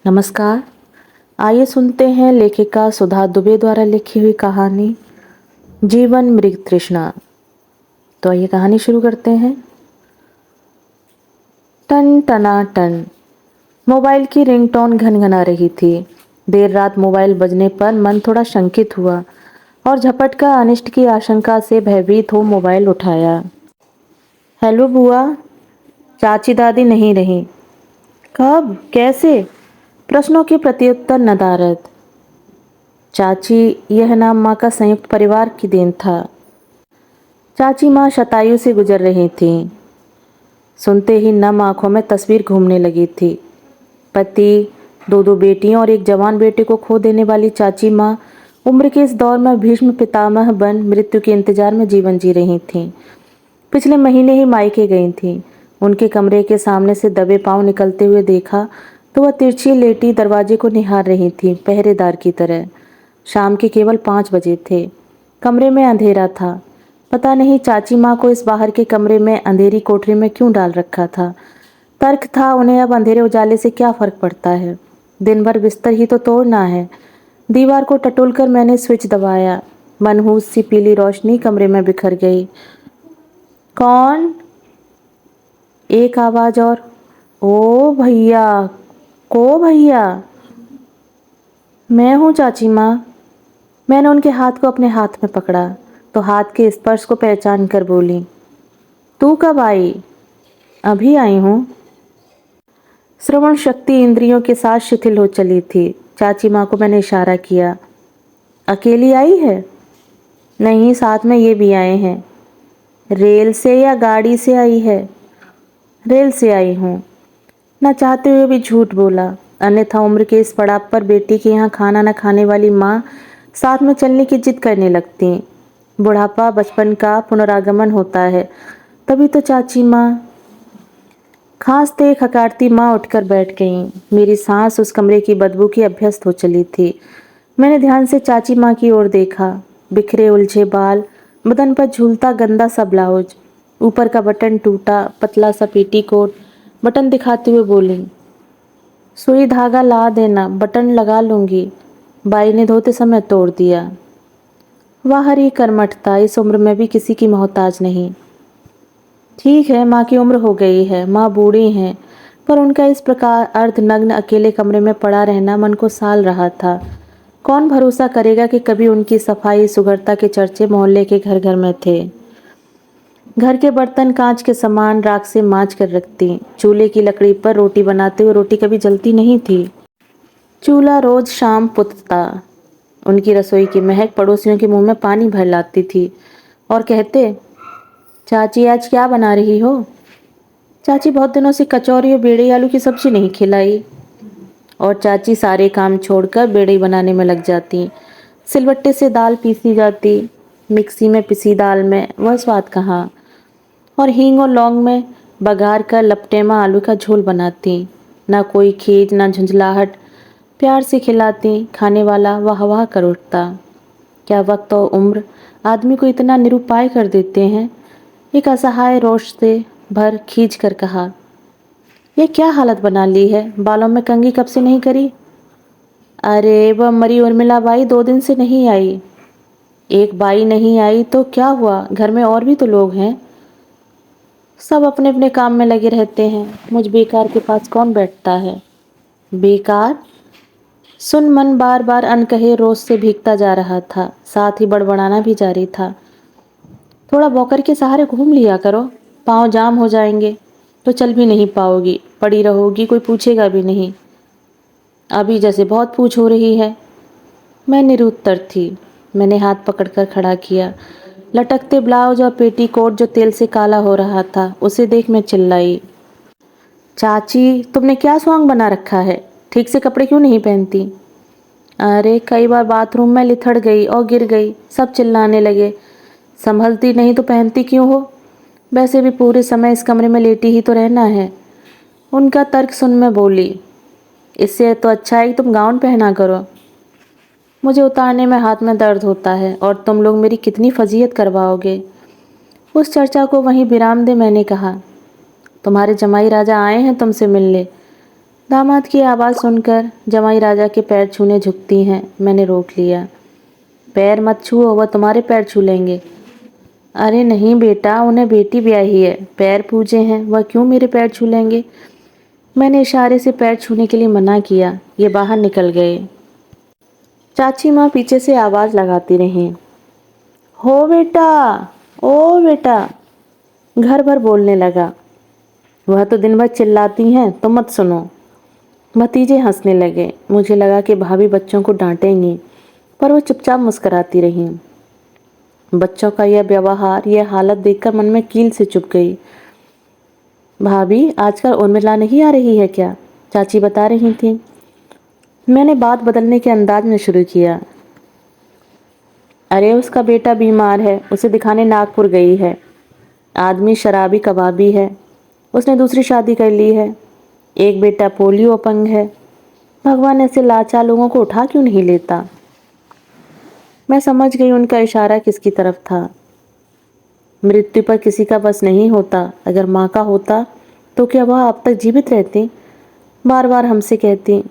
नमस्कार। आइए सुनते हैं लेखिका सुधा दुबे द्वारा लिखी हुई कहानी जीवन मृग तृष्णा। तो आइए कहानी शुरू करते हैं। टन टना टन मोबाइल की रिंगटोन घनघना रही थी। देर रात मोबाइल बजने पर मन थोड़ा शंकित हुआ और झपट का अनिष्ट की आशंका से भयभीत हो मोबाइल उठाया। हेलो बुआ, चाची दादी नहीं रही। कब, कैसे? प्रश्नों के प्रत्युत्तर नदारद। चाची, यह नाम माँ का संयुक्त परिवार की देन था। चाची माँ शतायु से गुजर रही थीं। सुनते ही नम आंखों में तस्वीर घूमने लगी थी। पति, दो दो बेटियों और एक जवान बेटे को खो देने वाली चाची माँ उम्र के इस दौर में भीष्म पितामह बन मृत्यु के इंतजार में जीवन जी रही थीं। पिछले महीने ही मायके गई थीं। उनके कमरे के सामने से दबे पांव निकलते हुए देखा तो वह तिरछी लेटी दरवाजे को निहार रही थी, पहरेदार की तरह। शाम के केवल 5 बजे थे। कमरे में अंधेरा था। पता नहीं चाची माँ को इस बाहर के कमरे में अंधेरी कोठरी में क्यों डाल रखा था। तर्क था, उन्हें अब अंधेरे उजाले से क्या फर्क पड़ता है। दिन भर बिस्तर ही तो तोड़ना है। दीवार को टटोलकर मैंने स्विच दबाया। मनहूस सी पीली रोशनी कमरे में बिखर गई। कौन? एक आवाज और। ओ भैया, को भैया। मैं हूँ चाची माँ। मैंने उनके हाथ को अपने हाथ में पकड़ा तो हाथ के स्पर्श को पहचान कर बोली, तू कब आई? अभी आई हूँ। श्रवण शक्ति इंद्रियों के साथ शिथिल हो चली थी। चाची माँ को मैंने इशारा किया। अकेली आई है? नहीं, साथ में ये भी आए हैं। रेल से या गाड़ी से आई है? रेल से आई हूँ। न चाहते हुए भी झूठ बोला, अन्यथा उम्र के इस पड़ाव पर बेटी के यहाँ खाना न खाने वाली माँ साथ में चलने की जिद करने लगती। बुढ़ापा बचपन का पुनरागमन होता है, तभी तो चाची माँ। खांसते खकारती माँ उठकर बैठ गईं। मेरी सांस उस कमरे की बदबू की अभ्यस्त हो चली थी। मैंने ध्यान से चाची माँ की ओर देखा। बिखरे उलझे बाल, बदन पर झूलता गंदा सा ब्लाउज, ऊपर का बटन टूटा, पतला सा पेटीकोट। बटन दिखाते हुए बोली, सुई धागा ला देना, बटन लगा लूंगी। बाई ने धोते समय तोड़ दिया। वह हरी कर्मठता, इस उम्र में भी किसी की मोहताज नहीं। ठीक है, माँ की उम्र हो गई है, माँ बूढ़ी हैं, पर उनका इस प्रकार अर्धनग्न अकेले कमरे में पड़ा रहना मन को साल रहा था। कौन भरोसा करेगा कि कभी उनकी सफाई सुघड़ता के चर्चे मोहल्ले के घर घर में थे। घर के बर्तन कांच के समान राख से मांज कर रखती। चूल्हे की लकड़ी पर रोटी बनाते हुए रोटी कभी जलती नहीं थी। चूल्हा रोज शाम पुतता। उनकी रसोई की महक पड़ोसियों के मुंह में पानी भर लाती थी और कहते, चाची आज क्या बना रही हो? चाची बहुत दिनों से कचौरी और बेड़ई आलू की सब्जी नहीं खिलाई। और चाची सारे काम छोड़कर बेड़ई बनाने में लग जाती। सिलबट्टे से दाल पीसी जाती, मिक्सी में पिसी दाल में वह स्वाद कहाँ। और हींग और लौंग में बघार कर लपटेमा आलू का झोल बनाती। ना कोई खीज ना झुंझलाहट, प्यार से खिलाती। खाने वाला वाह वाह कर उठता। क्या वक्त और उम्र आदमी को इतना निरुपाय कर देते हैं। एक असहाय रोष से भर खींच कर कहा, यह क्या हालत बना ली है, बालों में कंघी कब से नहीं करी? अरे वह मरी उर्मिला बाई 2 दिन से नहीं आई। एक बाई नहीं आई तो क्या हुआ, घर में और भी तो लोग हैं। सब अपने अपने काम में लगे रहते हैं, मुझ बेकार के पास कौन बैठता है। बेकार? सुन मन बार बार अनकहे रोज से भीगता जा रहा था, साथ ही बड़बड़ाना भी जारी था। थोड़ा वॉकर के सहारे घूम लिया करो, पाँव जाम हो जाएंगे तो चल भी नहीं पाओगी, पड़ी रहोगी, कोई पूछेगा भी नहीं। अभी जैसे बहुत पूछ हो रही है। मैं निरुत्तर थी। मैंने हाथ पकड़कर खड़ा किया। लटकते ब्लाउज और पेटीकोट जो तेल से काला हो रहा था, उसे देख मैं चिल्लाई, चाची तुमने क्या सॉन्ग बना रखा है, ठीक से कपड़े क्यों नहीं पहनती? अरे कई बार बाथरूम में लिथड़ गई और गिर गई, सब चिल्लाने लगे, संभलती नहीं तो पहनती क्यों हो? वैसे भी पूरे समय इस कमरे में लेटी ही तो रहना है। उनका तर्क सुन मैं बोली, इससे तो अच्छा है कि तुम गाउन पहना करो। मुझे उतारने में हाथ में दर्द होता है और तुम लोग मेरी कितनी फजीयत करवाओगे। उस चर्चा को वहीं विराम दे मैंने कहा, तुम्हारे जमाई राजा आए हैं तुमसे मिलने। दामाद की आवाज़ सुनकर जमाई राजा के पैर छूने झुकती हैं। मैंने रोक लिया। पैर मत छुओ, वह तुम्हारे पैर छू लेंगे। अरे नहीं बेटा, उन्हें बेटी ब्याही है, पैर पूजे हैं, वह क्यों मेरे पैर छू लेंगे। मैंने इशारे से पैर छूने के लिए मना किया। ये बाहर निकल गए। चाची माँ पीछे से आवाज़ लगाती रहीं, हो बेटा, ओ बेटा। घर भर बोलने लगा। वह तो दिन भर चिल्लाती हैं तो मत सुनो। भतीजे हंसने लगे। मुझे लगा कि भाभी बच्चों को डांटेंगी, पर वो चुपचाप मुस्कुराती रहीं। बच्चों का यह व्यवहार, यह हालत देखकर मन में कील से चुभ गई। भाभी आजकल उर्मिला नहीं आ रही है क्या? चाची बता रही थी। मैंने बात बदलने के अंदाज में शुरू किया। अरे उसका बेटा बीमार है, उसे दिखाने नागपुर गई है। आदमी शराबी कबाबी है, उसने दूसरी शादी कर ली है। एक बेटा पोलियो अपंग है। भगवान ऐसे लाचार लोगों को उठा क्यों नहीं लेता। मैं समझ गई उनका इशारा किसकी तरफ था। मृत्यु पर किसी का बस नहीं होता। अगर माँ का होता तो क्या वह अब तक जीवित रहती? बार बार हमसे कहती,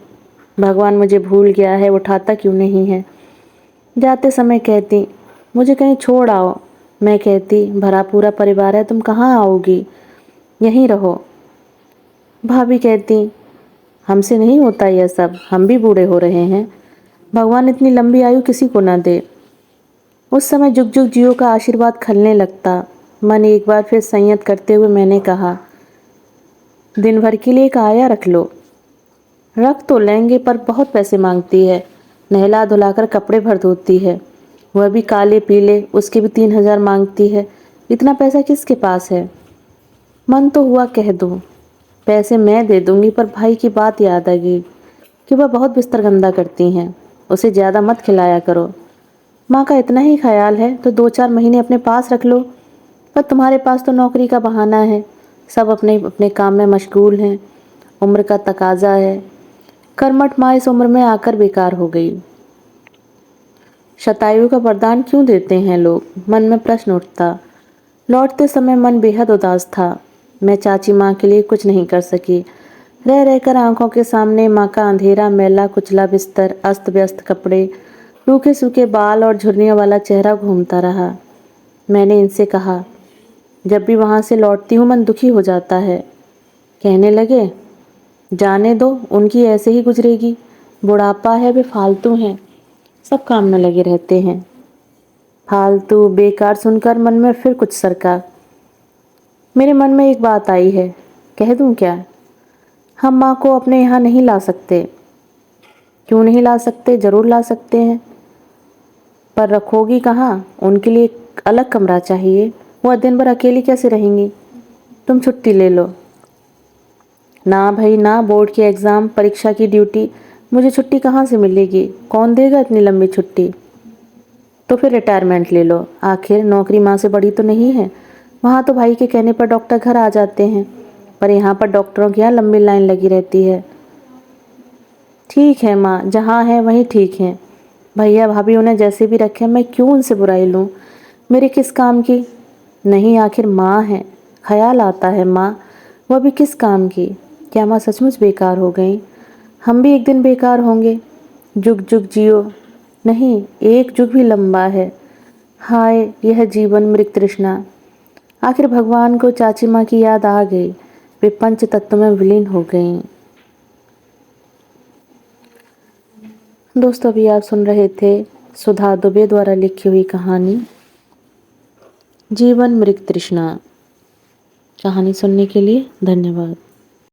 भगवान मुझे भूल गया है, उठाता क्यों नहीं है। जाते समय कहती, मुझे कहीं छोड़ आओ। मैं कहती, भरा पूरा परिवार है, तुम कहाँ आओगी, यहीं रहो। भाभी कहती, हमसे नहीं होता यह सब, हम भी बूढ़े हो रहे हैं। भगवान इतनी लंबी आयु किसी को ना दे। उस समय जुग जुग जियो का आशीर्वाद खलने लगता। मन एक बार फिर संयत करते हुए मैंने कहा, दिन भर के लिए एक आया रख लो। रख तो लेंगे, पर बहुत पैसे मांगती है। नहला धुलाकर कपड़े भर धोती है, वह भी काले पीले, उसके भी 3,000 मांगती है। इतना पैसा किसके पास है। मन तो हुआ कह दूं, पैसे मैं दे दूंगी, पर भाई की बात याद आ गई कि वह बहुत बिस्तर गंदा करती हैं, उसे ज़्यादा मत खिलाया करो। माँ का इतना ही ख्याल है तो 2-4 महीने अपने पास रख लो। पर तुम्हारे पास तो नौकरी का बहाना है, सब अपने अपने काम में मशगूल हैं, उम्र का तकाजा है। कर्मठ माँ इस उम्र में आकर बेकार हो गई। शतायु का वरदान क्यों देते हैं लोग, मन में प्रश्न उठता। लौटते समय मन बेहद उदास था। मैं चाची माँ के लिए कुछ नहीं कर सकी। रह रहकर आंखों के सामने माँ का अंधेरा मैला कुचला बिस्तर, अस्त व्यस्त कपड़े, रूखे सूखे बाल और झुर्रियों वाला चेहरा घूमता रहा। मैंने इनसे कहा, जब भी वहाँ से लौटती हूँ मन दुखी हो जाता है। कहने लगे, जाने दो, उनकी ऐसे ही गुजरेगी, बुढ़ापा है, वे फालतू हैं, सब काम में लगे रहते हैं। फालतू बेकार सुनकर मन में फिर कुछ सरका। मेरे मन में एक बात आई है, कह दूं क्या? हम माँ को अपने यहाँ नहीं ला सकते। क्यों नहीं ला सकते? जरूर ला सकते हैं, पर रखोगी कहाँ? उनके लिए एक अलग कमरा चाहिए। वह दिन भर अकेली कैसे रहेंगी? तुम छुट्टी ले लो। ना भाई ना, बोर्ड के एग्ज़ाम, परीक्षा की ड्यूटी, मुझे छुट्टी कहाँ से मिलेगी? कौन देगा इतनी लंबी छुट्टी? तो फिर रिटायरमेंट ले लो, आखिर नौकरी माँ से बड़ी तो नहीं है। वहाँ तो भाई के कहने पर डॉक्टर घर आ जाते हैं, पर यहाँ पर डॉक्टरों की यहाँ लंबी लाइन लगी रहती है। ठीक है माँ, जहाँ है वहीं ठीक है। भैया भाभी उन्हें जैसे भी रखें, मैं क्यों उनसे बुराई लूँ? मेरे किस काम की? नहीं, आखिर माँ है, ख्याल आता है माँ, वह भी किस काम की? क्या माँ सचमुच बेकार हो गई? हम भी एक दिन बेकार होंगे। जुग जुग जियो, नहीं एक जुग भी लंबा है। हाय यह जीवन मृग तृष्णा। आखिर भगवान को चाची माँ की याद आ गई। वे पंच तत्व में विलीन हो गईं। दोस्तों, अभी आप सुन रहे थे सुधा दुबे द्वारा लिखी हुई कहानी जीवन मृग तृष्णा। कहानी सुनने के लिए धन्यवाद।